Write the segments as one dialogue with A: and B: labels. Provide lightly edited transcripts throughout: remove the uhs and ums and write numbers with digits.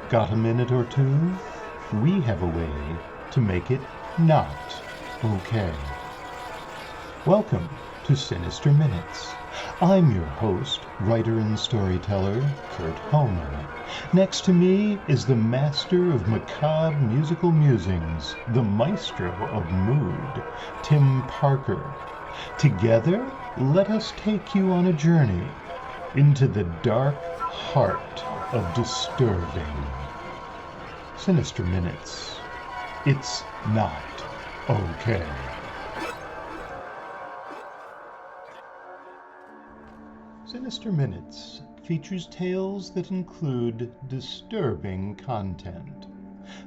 A: Got a minute or two? We have a way to make it not okay. Welcome to Sinister Minutes. I'm your host, writer and storyteller, Kurt Homer. Next to me is the master of macabre musical musings, the maestro of mood, Tim Parker. Together, let us take you on a journey into the dark heart of disturbing. Sinister Minutes. It's not okay. Sinister Minutes features tales that include disturbing content.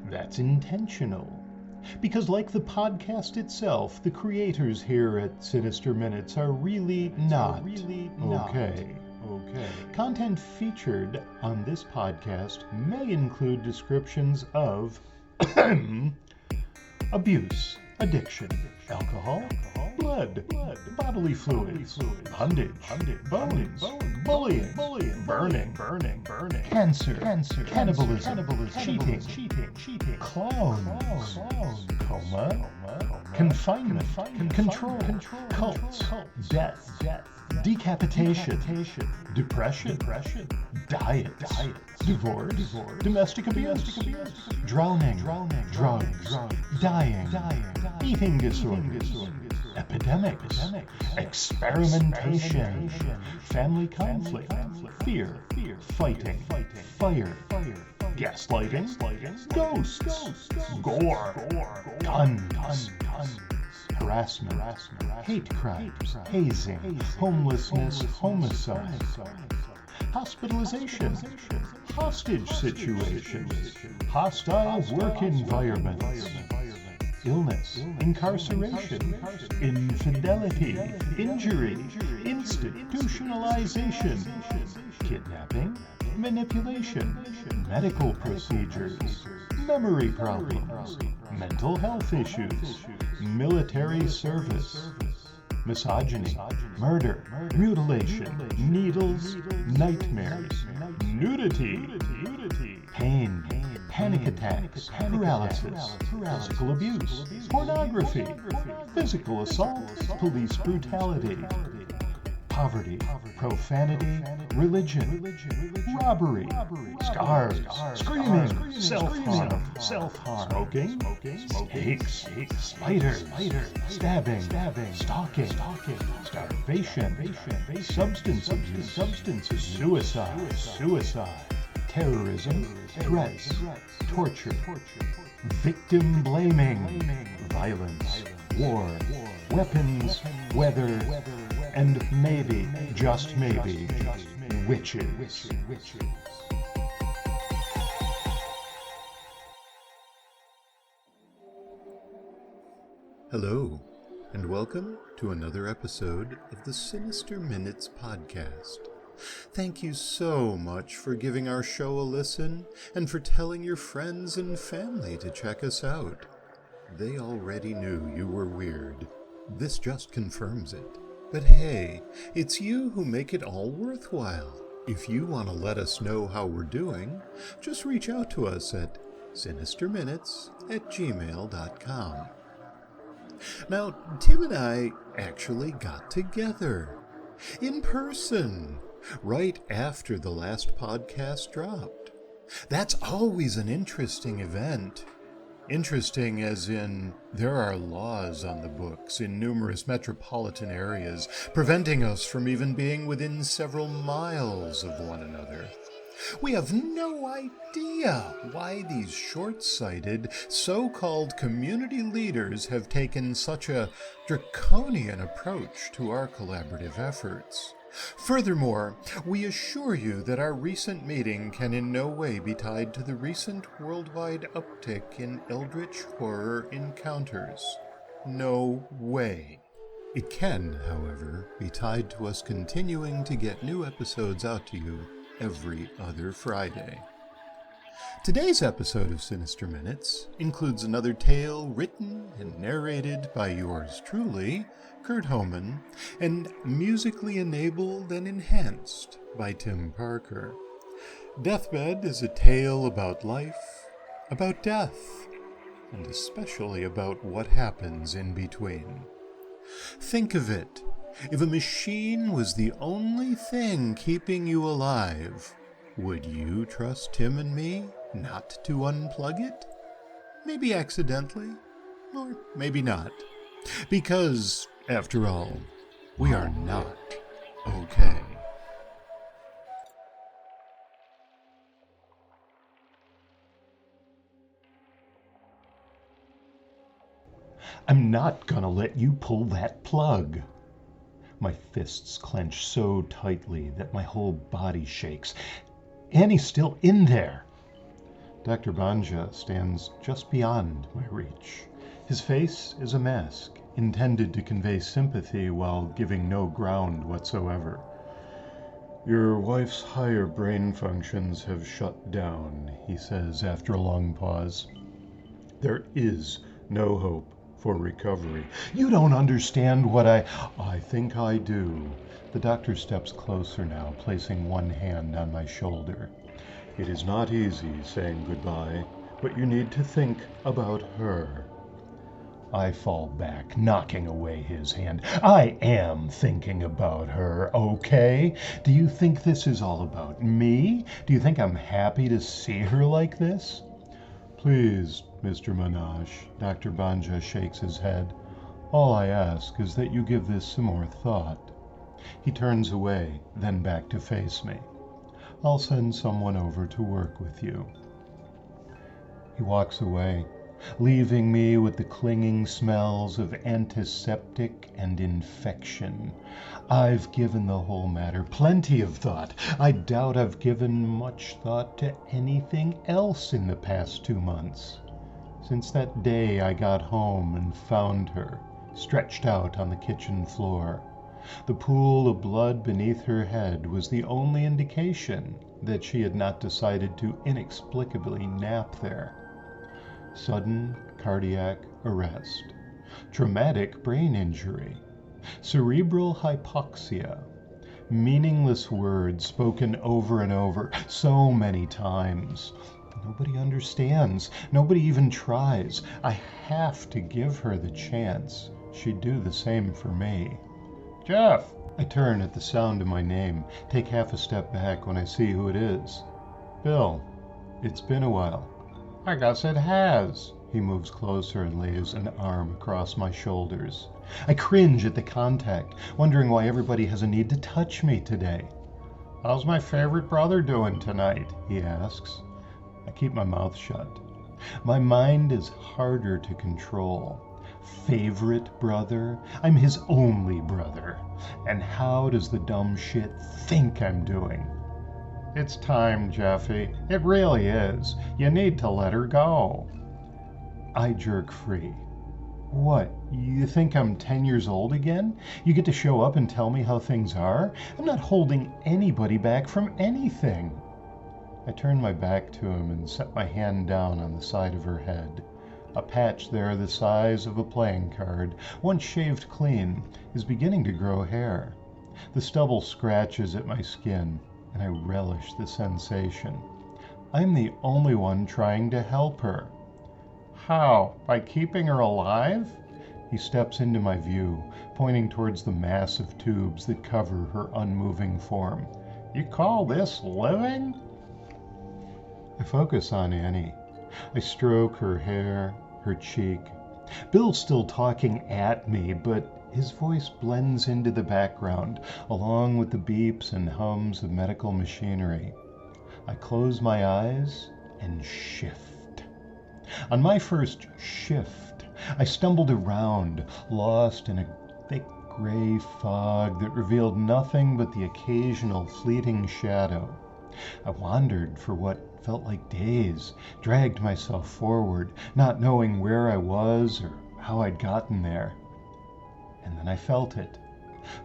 A: That's intentional, because like the podcast itself, the creators here at Sinister Minutes are really not okay. Content featured on this podcast may include descriptions of abuse, addiction, alcohol, blood, bodily fluids, bondage, bones, bullying, burning, cancer, cannibalism, cheating, clowns, coma, confinement, control, cults, death, decapitation, depression, diets, divorce, domestic abuse, drowning, drugs, dying, eating disorders, epidemics, experimentation, family conflict, fear, fighting, fire, gaslighting, ghosts, gore, guns, harassment, hate crimes, hazing, homelessness, homicide, hospitalization, hostage situations, hostile work environments, illness, incarceration, infidelity, injury, institutionalization, kidnapping, manipulation, medical procedures, memory problems, mental health issues, military service, misogyny, murder, mutilation, needles, nightmares, nudity, pain, panic attacks, paralysis, physical abuse, pornography, physical assault, police brutality, poverty, profanity, religion, robbery, scars, screaming, self-harm, smoking, snakes, spiders, stabbing, stalking, starvation, substance abuse, suicide, terrorism, threats, torture, victim blaming, violence, war, weapons, weather, and maybe, just maybe, witches.
B: Hello, and welcome to another episode of the Sinister Minutes podcast. Thank you so much for giving our show a listen and for telling your friends and family to check us out. They already knew you were weird. This just confirms it. But hey, it's you who make it all worthwhile. If you want to let us know how we're doing, just reach out to us at sinisterminutes@gmail.com. Now, Tim and I actually got together in person right after the last podcast dropped. That's always an interesting event. Interesting as in, there are laws on the books in numerous metropolitan areas preventing us from even being within several miles of one another. We have no idea why these short-sighted, so-called community leaders have taken such a draconian approach to our collaborative efforts. Furthermore, we assure you that our recent meeting can in no way be tied to the recent worldwide uptick in eldritch horror encounters. No way. It can, however, be tied to us continuing to get new episodes out to you every other Friday. Today's episode of Sinister Minutes includes another tale written and narrated by yours truly, Kurt Homan, and musically enabled and enhanced by Tim Parker. Deathbed is a tale about life, about death, and especially about what happens in between. Think of it. If a machine was the only thing keeping you alive, would you trust Tim and me not to unplug it? Maybe accidentally, or maybe not. Because, after all, we are not okay.
A: I'm not gonna let you pull that plug. My fists clench so tightly that my whole body shakes. Annie's still in there. Dr. Banja stands just beyond my reach. His face is a mask, intended to convey sympathy while giving no ground whatsoever. Your wife's higher brain functions have shut down, he says after a long pause. There is no hope for recovery. You don't understand what I think I do. The doctor steps closer now, placing one hand on my shoulder. It is not easy saying goodbye, but you need to think about her. I fall back, knocking away his hand. I am thinking about her, okay? Do you think this is all about me? Do you think I'm happy to see her like this? Please, Mr. Minaj, Dr. Banja shakes his head. All I ask is that you give this some more thought. He turns away, then back to face me. I'll send someone over to work with you. He walks away, leaving me with the clinging smells of antiseptic and infection. I've given the whole matter plenty of thought. I doubt I've given much thought to anything else in the past 2 months. Since that day I got home and found her, stretched out on the kitchen floor. The pool of blood beneath her head was the only indication that she had not decided to inexplicably nap there. Sudden cardiac arrest, traumatic brain injury, cerebral hypoxia, meaningless words spoken over and over so many times. Nobody understands. Nobody even tries. I have to give her the chance. She'd do the same for me. Jeff! I turn at the sound of my name, take half a step back when I see who it is. Bill, it's been a while. I guess it has. He moves closer and lays an arm across my shoulders. I cringe at the contact, wondering why everybody has a need to touch me today. How's my favorite brother doing tonight? He asks. I keep my mouth shut. My mind is harder to control. Favorite brother? I'm his only brother. And how does the dumb shit think I'm doing? It's time, Jeffy. It really is. You need to let her go. I jerk free. What, you think I'm 10 years old again? You get to show up and tell me how things are? I'm not holding anybody back from anything. I turn my back to him and set my hand down on the side of her head. A patch there the size of a playing card, once shaved clean, is beginning to grow hair. The stubble scratches at my skin, and I relish the sensation. I'm the only one trying to help her. How? By keeping her alive? He steps into my view, pointing towards the massive tubes that cover her unmoving form. You call this living? I focus on Annie. I stroke her hair, her cheek. Bill's still talking at me, but his voice blends into the background, along with the beeps and hums of medical machinery. I close my eyes and shift. On my first shift, I stumbled around, lost in a thick gray fog that revealed nothing but the occasional fleeting shadow. I wandered for what felt like days, dragged myself forward, not knowing where I was or how I'd gotten there. And then I felt it,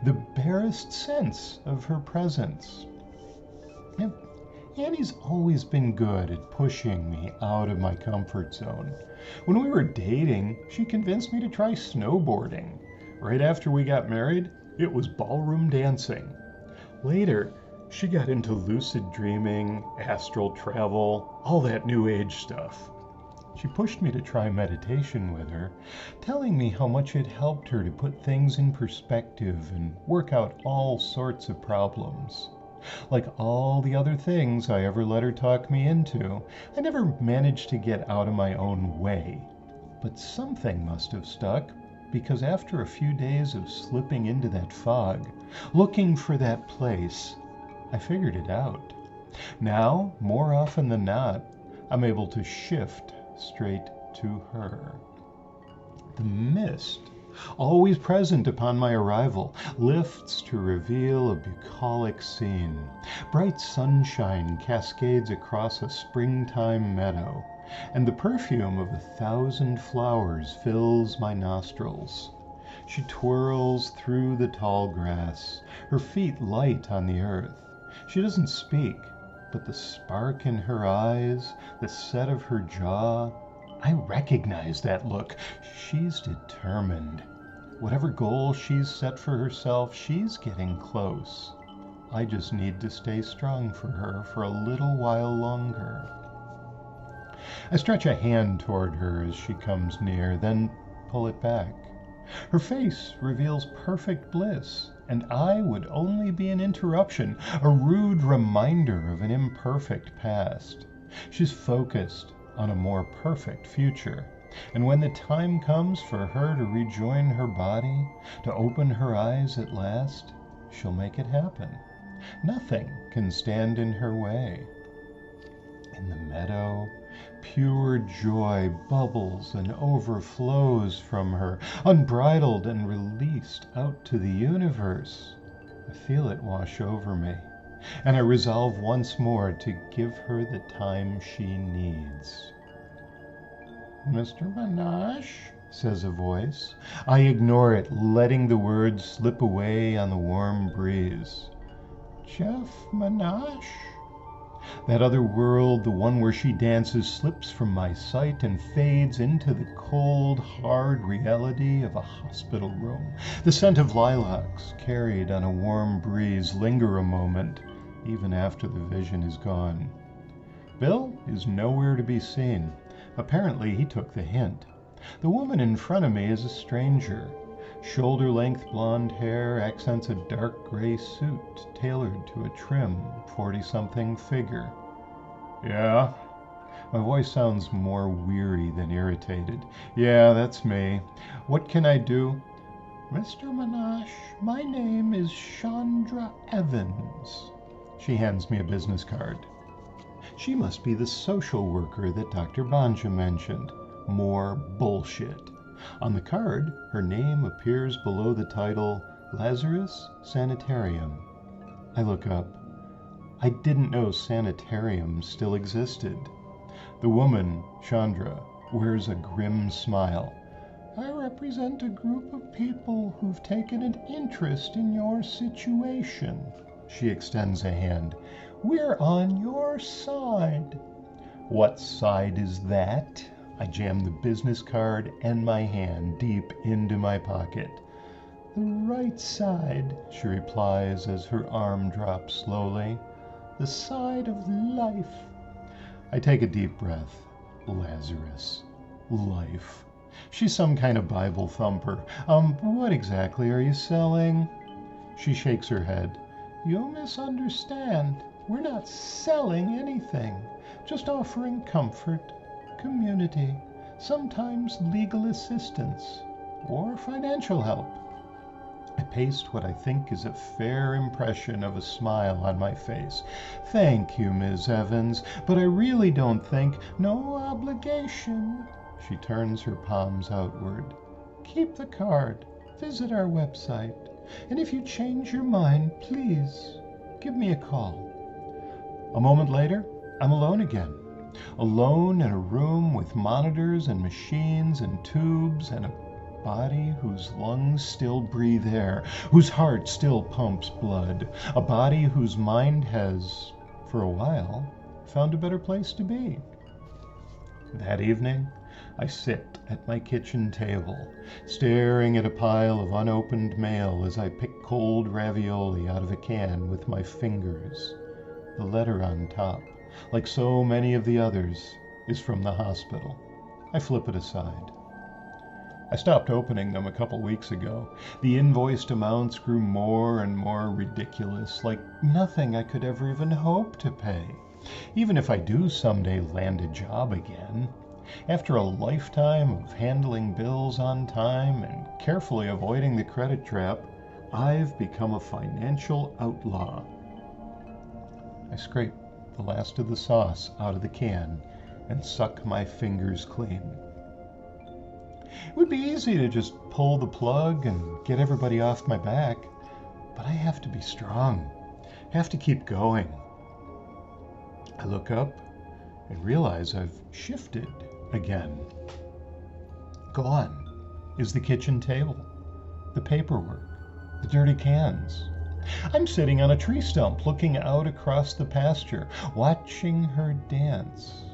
A: the barest sense of her presence. Annie's always been good at pushing me out of my comfort zone. When we were dating, she convinced me to try snowboarding. Right after we got married, it was ballroom dancing. Later, She got into lucid dreaming, astral travel, all that new age stuff. She pushed me to try meditation with her, telling me how much it helped her to put things in perspective and work out all sorts of problems. Like all the other things I ever let her talk me into, I never managed to get out of my own way. But something must have stuck, because after a few days of slipping into that fog, looking for that place, I figured it out. Now, more often than not, I'm able to shift straight to her. The mist, always present upon my arrival, lifts to reveal a bucolic scene. Bright sunshine cascades across a springtime meadow, and the perfume of 1,000 flowers fills my nostrils. She twirls through the tall grass, her feet light on the earth. She doesn't speak, but the spark in her eyes, the set of her jaw, I recognize that look. She's determined. Whatever goal she's set for herself, she's getting close. I just need to stay strong for her for a little while longer. I stretch a hand toward her as she comes near, then pull it back. Her face reveals perfect bliss, and I would only be an interruption, a rude reminder of an imperfect past. She's focused on a more perfect future, and when the time comes for her to rejoin her body, to open her eyes at last, she'll make it happen. Nothing can stand in her way. In the meadow, pure joy bubbles and overflows from her, unbridled and released out to the universe. I feel it wash over me, and I resolve once more to give her the time she needs. "Mr. Minash," says a voice. I ignore it, letting the words slip away on the warm breeze. "Jeff Minash?" That other world, the one where she dances, slips from my sight and fades into the cold, hard reality of a hospital room. The scent of lilacs, carried on a warm breeze, linger a moment, even after the vision is gone. Bill is nowhere to be seen. Apparently he took the hint. The woman in front of me is a stranger. Shoulder-length blonde hair accents a dark gray suit tailored to a trim 40-something figure. "Yeah?" My voice sounds more weary than irritated. "Yeah, that's me. What can I do?" "Mr. Minash, my name is Chandra Evans." She hands me a business card. She must be the social worker that Dr. Banja mentioned. More bullshit. On the card, her name appears below the title Lazarus Sanitarium. I look up. I didn't know sanitariums still existed. The woman, Chandra, wears a grim smile. "I represent a group of people who've taken an interest in your situation." She extends a hand. "We're on your side." "What side is that?" I jam the business card and my hand deep into my pocket. "The right side," she replies as her arm drops slowly. "The side of life." I take a deep breath. Lazarus. Life. She's some kind of Bible thumper. What exactly are you selling?" She shakes her head. "You misunderstand. We're not selling anything. Just offering comfort, community, sometimes legal assistance, or financial help." I paste what I think is a fair impression of a smile on my face. "Thank you, Ms. Evans, but I really don't think—" "No obligation." She turns her palms outward. "Keep the card, visit our website, and if you change your mind, please give me a call." A moment later, I'm alone again. Alone in a room with monitors and machines and tubes and a body whose lungs still breathe air, whose heart still pumps blood, a body whose mind has, for a while, found a better place to be. That evening, I sit at my kitchen table, staring at a pile of unopened mail as I pick cold ravioli out of a can with my fingers. The letter on top, like so many of the others, is from the hospital. I flip it aside. I stopped opening them a couple weeks ago. The invoiced amounts grew more and more ridiculous, like nothing I could ever even hope to pay, even if I do someday land a job again. After a lifetime of handling bills on time and carefully avoiding the credit trap, I've become a financial outlaw. I scrape the last of the sauce out of the can and suck my fingers clean. It would be easy to just pull the plug and get everybody off my back, but I have to be strong. I have to keep going. I look up and realize I've shifted again. Gone is the kitchen table, the paperwork, the dirty cans. I'm sitting on a tree stump looking out across the pasture, watching her dance.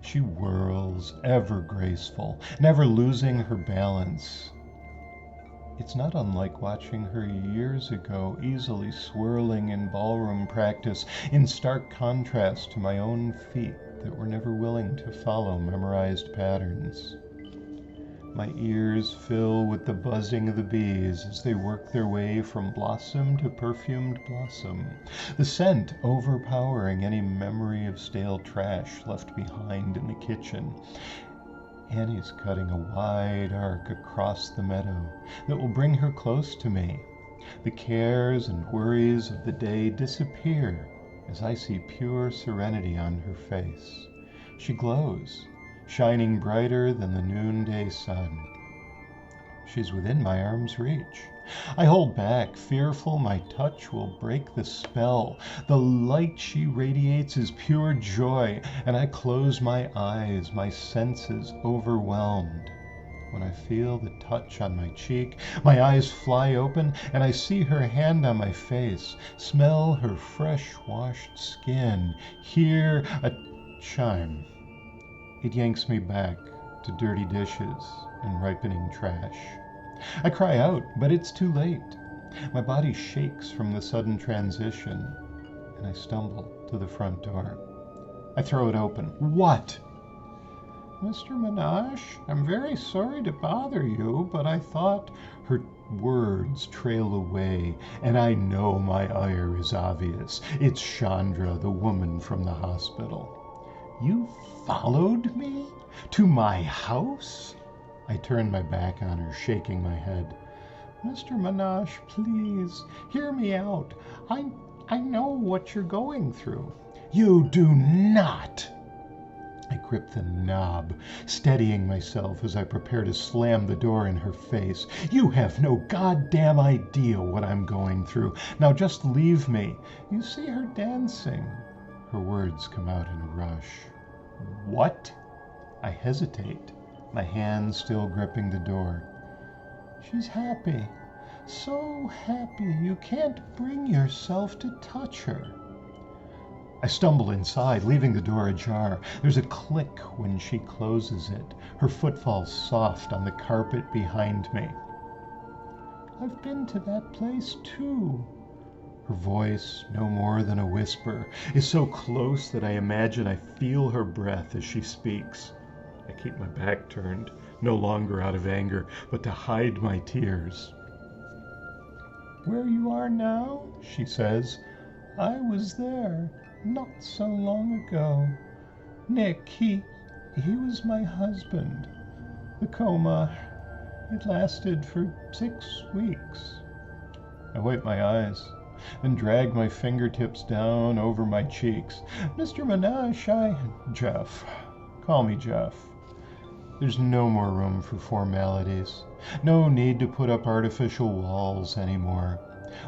A: She whirls, ever graceful, never losing her balance. It's not unlike watching her years ago, easily swirling in ballroom practice, in stark contrast to my own feet that were never willing to follow memorized patterns. My ears fill with the buzzing of the bees as they work their way from blossom to perfumed blossom, the scent overpowering any memory of stale trash left behind in the kitchen. Annie's cutting a wide arc across the meadow that will bring her close to me. The cares and worries of the day disappear as I see pure serenity on her face. She glows, shining brighter than the noonday sun. She's within my arm's reach. I hold back, fearful my touch will break the spell. The light she radiates is pure joy, and I close my eyes, my senses overwhelmed. When I feel the touch on my cheek, my eyes fly open, and I see her hand on my face, smell her fresh-washed skin, hear a chime. It yanks me back to dirty dishes and ripening trash. I cry out, but it's too late. My body shakes from the sudden transition, and I stumble to the front door. I throw it open. What? Mr. Minash, I'm very sorry to bother you, but I thought... Her words trail away, and I know my ire is obvious. It's Chandra, the woman from the hospital. You followed me? To my house? I turn my back on her, shaking my head. Mr. Minash, please, hear me out. I know what you're going through. You do not! I grip the knob, steadying myself as I prepare to slam the door in her face. You have no goddamn idea what I'm going through. Now just leave me. You see her dancing. Her words come out in a rush. What? I hesitate, my hand still gripping the door. She's happy, so happy you can't bring yourself to touch her. I stumble inside, leaving the door ajar. There's a click when she closes it. Her foot falls soft on the carpet behind me. I've been to that place too. Her voice, no more than a whisper, is so close that I imagine I feel her breath as she speaks. I keep my back turned, no longer out of anger, but to hide my tears. Where you are now, she says, I was there not so long ago. Nick, he was my husband. The coma, it lasted for 6 weeks. I wipe my eyes, then drag my fingertips down over my cheeks. Mr. Minash, Jeff. Call me Jeff. There's no more room for formalities. No need to put up artificial walls anymore.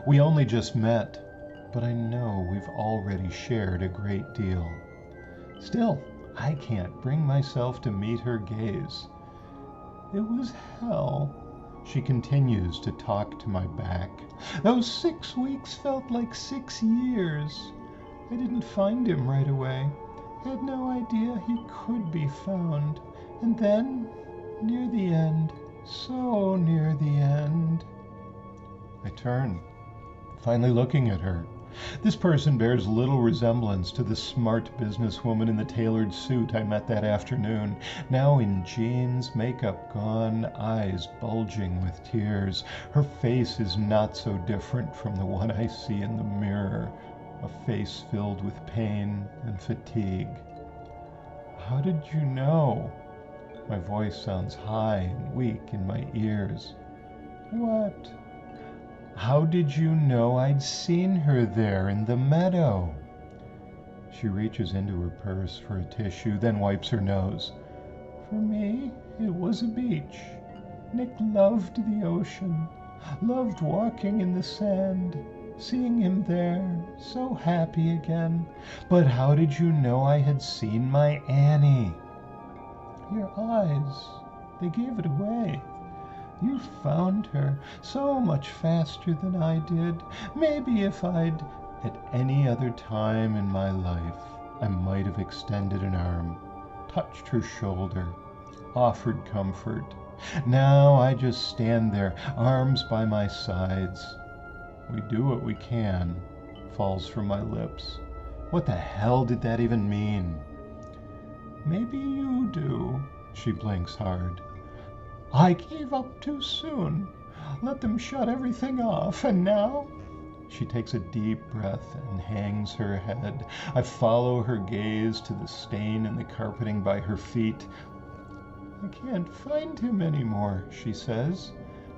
A: We only just met, but I know we've already shared a great deal. Still, I can't bring myself to meet her gaze. It was hell. She continues to talk to my back. Those 6 weeks felt like 6 years. I didn't find him right away. Had no idea he could be found. And then, near the end, so near the end, I turn, finally looking at her. This person bears little resemblance to the smart businesswoman in the tailored suit I met that afternoon, now in jeans, makeup gone, eyes bulging with tears. Her face is not so different from the one I see in the mirror, a face filled with pain and fatigue. How did you know? My voice sounds high and weak in my ears. What? How did you know I'd seen her there in the meadow? She reaches into her purse for a tissue, then wipes her nose. For me, it was a beach. Nick loved the ocean, loved walking in the sand, seeing him there, so happy again. But how did you know I had seen my Annie? Your eyes, they gave it away. You found her so much faster than I did. Maybe if I'd, at any other time in my life, I might have extended an arm, touched her shoulder, offered comfort. Now I just stand there, arms by my sides. We do what we can, falls from my lips. What the hell did that even mean? Maybe you do, she blinks hard. I gave up too soon, let them shut everything off, and now? She takes a deep breath and hangs her head. I follow her gaze to the stain in the carpeting by her feet. I can't find him anymore, she says.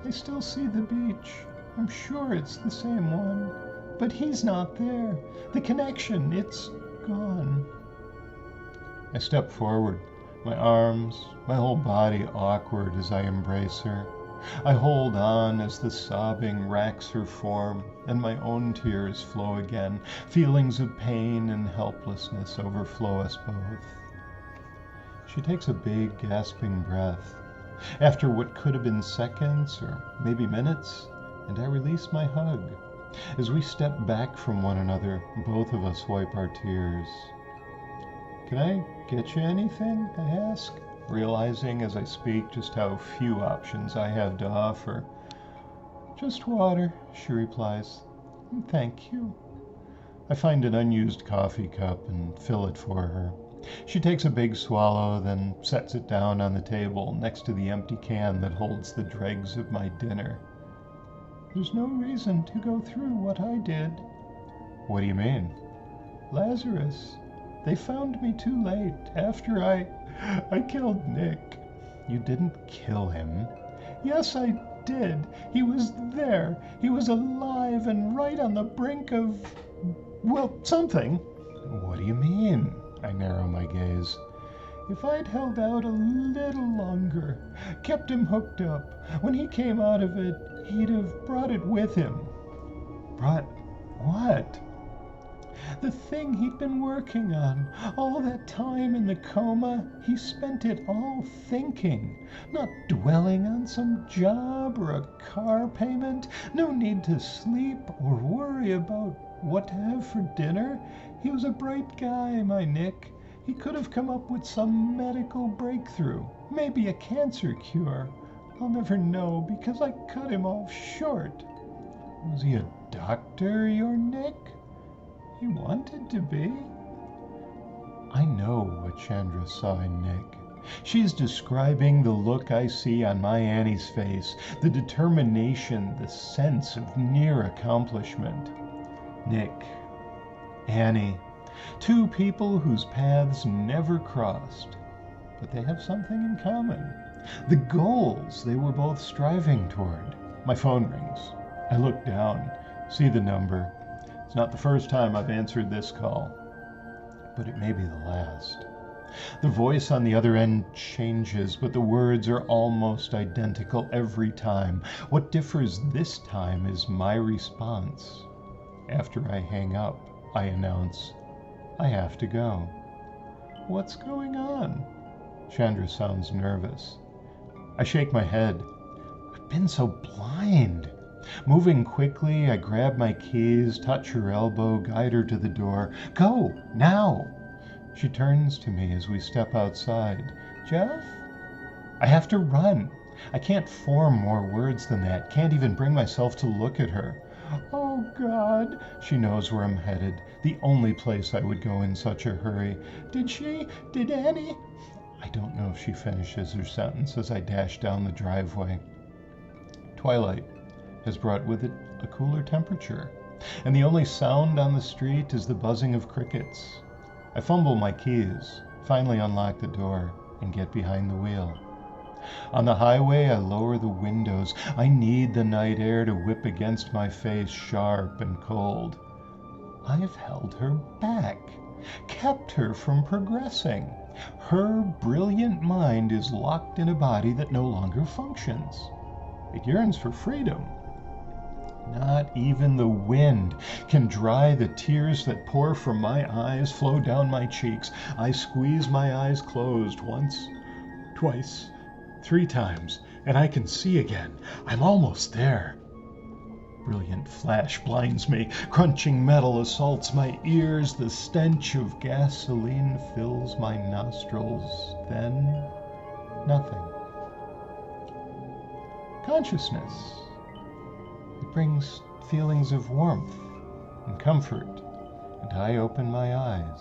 A: I still see the beach. I'm sure it's the same one. But he's not there. The connection, it's gone. I step forward, my arms, my whole body awkward as I embrace her. I hold on as the sobbing racks her form, and my own tears flow again. Feelings of pain and helplessness overflow us both. She takes a big, gasping breath. After what could have been seconds, or maybe minutes, and I release my hug. As we step back from one another, both of us wipe our tears. Can I get you anything? I ask, realizing as I speak just how few options I have to offer. Just water, she replies. Thank you. I find an unused coffee cup and fill it for her. She takes a big swallow, then sets it down on the table next to the empty can that holds the dregs of my dinner. There's no reason to go through what I did. What do you mean? Lazarus. They found me too late, after I killed Nick. You didn't kill him. Yes, I did. He was there. He was alive and right on the brink of, well, something. What do you mean? I narrow my gaze. If I'd held out a little longer, kept him hooked up, when he came out of it, he'd have brought it with him. Brought what? The thing he'd been working on. All that time in the coma, he spent it all thinking, not dwelling on some job or a car payment. No need to sleep or worry about what to have for dinner. He was a bright guy, my Nick. He could have come up with some medical breakthrough, maybe a cancer cure. I'll never know because I cut him off short. Was he a doctor, your Nick? He wanted to be. I know what Chandra saw in Nick. She's describing the look I see on my Annie's face, the determination, the sense of near accomplishment. Nick, Annie, two people whose paths never crossed, but they have something in common. The goals they were both striving toward. My phone rings. I look down, see the number. It's not the first time I've answered this call, but it may be the last. The voice on the other end changes, but the words are almost identical every time. What differs this time is my response. After I hang up, I announce, I have to go. What's going on? Chandra sounds nervous. I shake my head. I've been so blind. Moving quickly, I grab my keys, touch her elbow, guide her to the door. Go, now! She turns to me as we step outside. Jeff? I have to run. I can't form more words than that, can't even bring myself to look at her. Oh God, she knows where I'm headed, the only place I would go in such a hurry. Did Annie? I don't know if she finishes her sentence as I dash down the driveway. Twilight has brought with it a cooler temperature, and the only sound on the street is the buzzing of crickets. I fumble my keys, finally unlock the door, and get behind the wheel. On the highway, I lower the windows. I need the night air to whip against my face, sharp and cold. I've held her back, kept her from progressing. Her brilliant mind is locked in a body that no longer functions. It yearns for freedom. Not even the wind can dry the tears that pour from my eyes, flow down my cheeks. I squeeze my eyes closed once, twice, 3 times, and I can see again. I'm almost there. Brilliant flash blinds me. Crunching metal assaults my ears. The stench of gasoline fills my nostrils. Then, nothing. Consciousness. It brings feelings of warmth and comfort, and I open my eyes.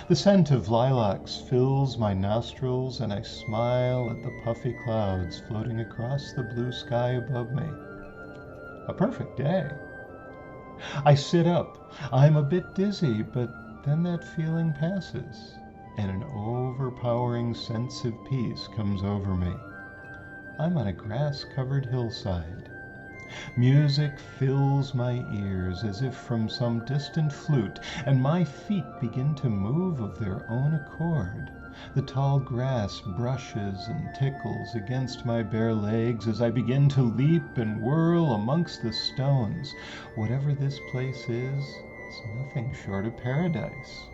A: The scent of lilacs fills my nostrils, and I smile at the puffy clouds floating across the blue sky above me. A perfect day. I sit up. I'm a bit dizzy, but then that feeling passes, and an overpowering sense of peace comes over me. I'm on a grass-covered hillside. Music fills my ears as if from some distant flute, and my feet begin to move of their own accord. The tall grass brushes and tickles against my bare legs as I begin to leap and whirl amongst the stones. Whatever this place is, it's nothing short of paradise.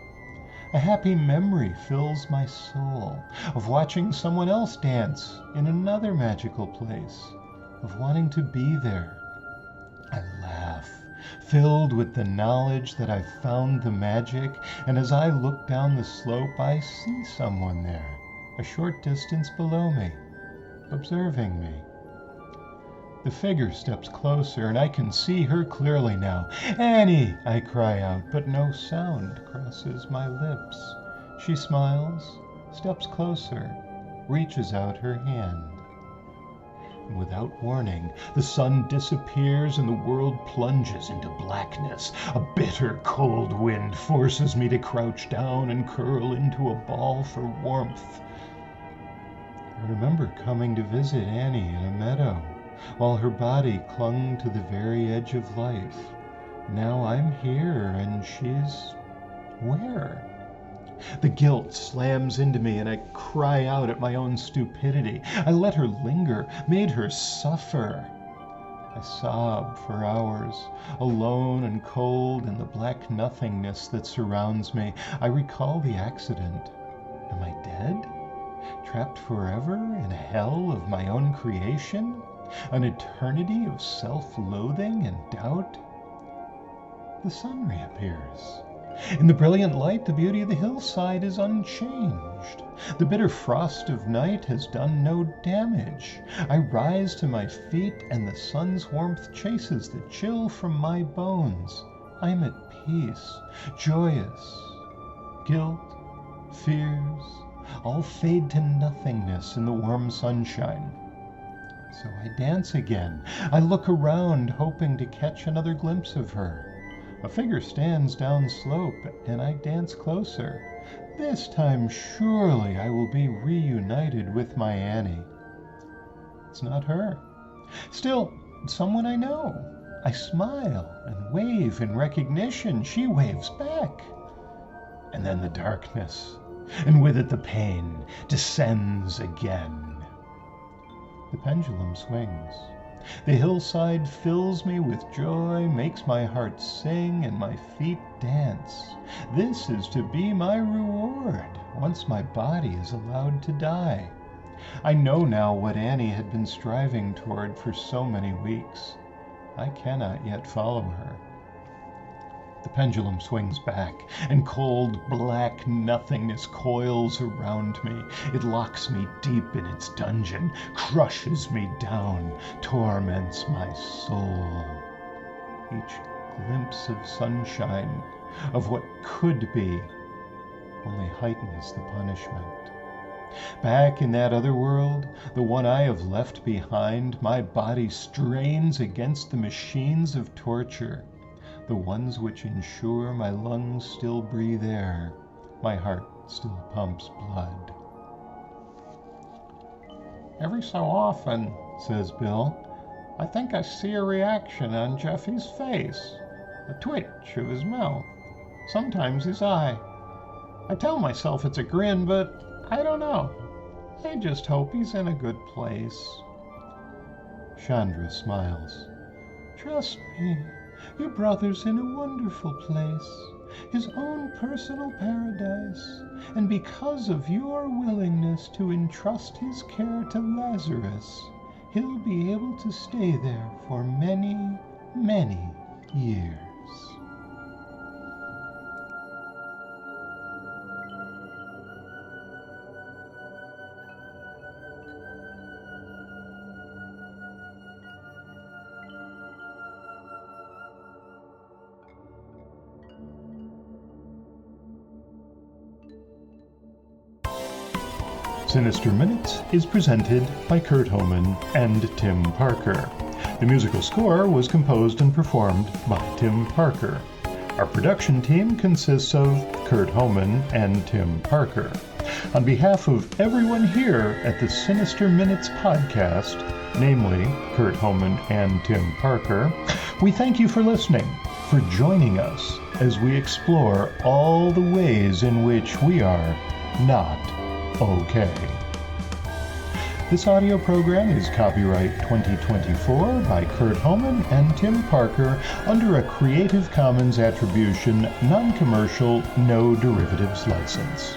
A: A happy memory fills my soul of watching someone else dance in another magical place, of wanting to be there. I laugh, filled with the knowledge that I've found the magic, and as I look down the slope, I see someone there, a short distance below me, observing me. The figure steps closer, and I can see her clearly now. "Annie!" I cry out, but no sound crosses my lips. She smiles, steps closer, reaches out her hand. And without warning, the sun disappears and the world plunges into blackness. A bitter, cold wind forces me to crouch down and curl into a ball for warmth. I remember coming to visit Annie in a meadow, while her body clung to the very edge of life. Now I'm here, and she's where? The guilt slams into me, and I cry out at my own stupidity. I let her linger, made her suffer. I sob for hours, alone and cold in the black nothingness that surrounds me. I recall the accident. Am I dead? Trapped forever in a hell of my own creation? An eternity of self-loathing and doubt? The sun reappears. In the brilliant light, the beauty of the hillside is unchanged. The bitter frost of night has done no damage. I rise to my feet, and the sun's warmth chases the chill from my bones. I am at peace, joyous. Guilt, fears, all fade to nothingness in the warm sunshine. So I dance again. I look around, hoping to catch another glimpse of her. A figure stands downslope, and I dance closer. This time, surely I will be reunited with my Annie. It's not her. Still, someone I know. I smile and wave in recognition. She waves back. And then the darkness, and with it the pain, descends again. The pendulum swings. The hillside fills me with joy, makes my heart sing, and my feet dance. This is to be my reward, once my body is allowed to die. I know now what Annie had been striving toward for so many weeks. I cannot yet follow her. The pendulum swings back, and cold black nothingness coils around me. It locks me deep in its dungeon, crushes me down, torments my soul. Each glimpse of sunshine, of what could be, only heightens the punishment. Back in that other world, the one I have left behind, my body strains against the machines of torture, the ones which ensure my lungs still breathe air, my heart still pumps blood. "Every so often," says Bill, "I think I see a reaction on Jeffy's face, a twitch of his mouth, sometimes his eye. I tell myself it's a grin, but I don't know. I just hope he's in a good place." Chandra smiles. "Trust me, your brother's in a wonderful place, his own personal paradise, and because of your willingness to entrust his care to Lazarus, he'll be able to stay there for many, many years." Sinister Minutes is presented by Kurt Homan and Tim Parker. The musical score was composed and performed by Tim Parker. Our production team consists of Kurt Homan and Tim Parker. On behalf of everyone here at the Sinister Minutes podcast, namely Kurt Homan and Tim Parker, we thank you for listening, for joining us as we explore all the ways in which we are not okay. This audio program is copyright 2024 by Kurt Homan and Tim Parker under a Creative Commons Attribution, Non-Commercial, No Derivatives license.